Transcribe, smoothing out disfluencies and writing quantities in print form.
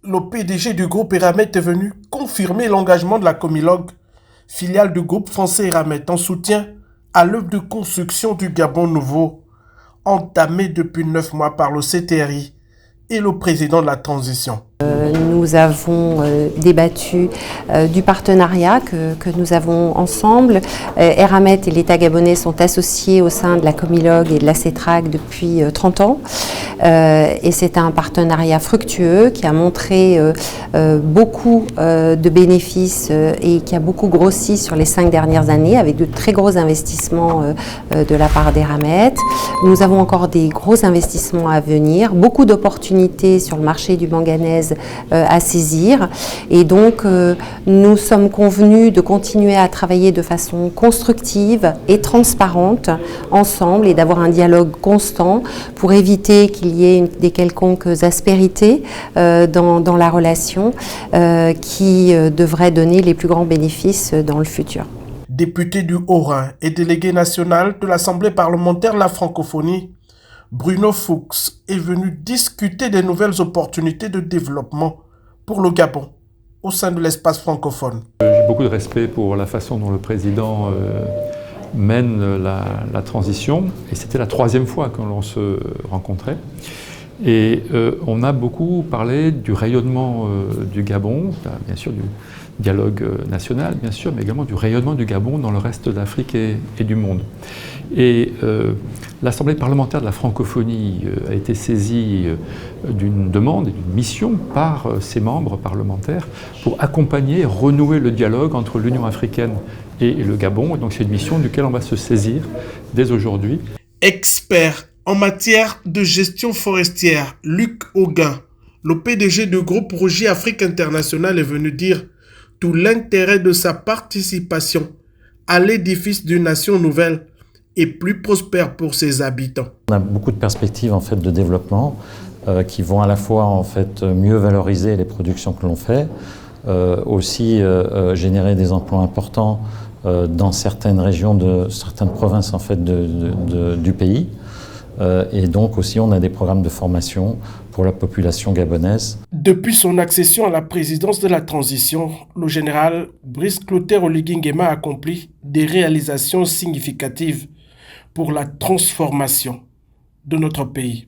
le PDG du groupe Eramet est venu confirmer l'engagement de la Comilog, filiale du groupe français Eramet, en soutien à l'œuvre de construction du Gabon nouveau, entamée depuis 9 mois par le CTRI et le président de la transition. Nous avons débattu du partenariat que nous avons ensemble. Eramet et l'État gabonais sont associés au sein de la Comilog et de la CETRAC depuis 30 ans. Et c'est un partenariat fructueux qui a montré beaucoup de bénéfices et qui a beaucoup grossi sur les 5 dernières années avec de très gros investissements de la part d'Eramet. Nous avons encore des gros investissements à venir, beaucoup d'opportunités sur le marché du manganèse à saisir, et donc nous sommes convenus de continuer à travailler de façon constructive et transparente ensemble et d'avoir un dialogue constant pour éviter qu'il y ait des quelconques aspérités dans la relation qui devraient donner les plus grands bénéfices dans le futur. Député du Haut-Rhin et délégué national de l'Assemblée parlementaire de la francophonie, Bruno Fuchs est venu discuter des nouvelles opportunités de développement pour le Gabon au sein de l'espace francophone. J'ai beaucoup de respect pour la façon dont le président mène la transition, et c'était la 3e fois que l'on se rencontrait. Et on a beaucoup parlé du rayonnement du Gabon, bien sûr du dialogue national, bien sûr, mais également du rayonnement du Gabon dans le reste de l'Afrique et du monde. Et l'Assemblée parlementaire de la francophonie a été saisie d'une demande et d'une mission par ses membres parlementaires pour accompagner et renouer le dialogue entre l'Union africaine et le Gabon. Et donc c'est une mission duquel on va se saisir dès aujourd'hui. Expert en matière de gestion forestière, Luc Auguin, le PDG du groupe Rougier Afrique International, est venu dire tout l'intérêt de sa participation à l'édifice d'une nation nouvelle et plus prospère pour ses habitants. On a beaucoup de perspectives en fait, de développement qui vont à la fois en fait, mieux valoriser les productions que l'on fait, aussi générer des emplois importants dans certaines régions, certaines provinces en fait, du pays. Et donc aussi on a des programmes de formation pour la population gabonaise. Depuis son accession à la présidence de la transition, le général Brice Clotaire Oligui Nguema a accompli des réalisations significatives pour la transformation de notre pays.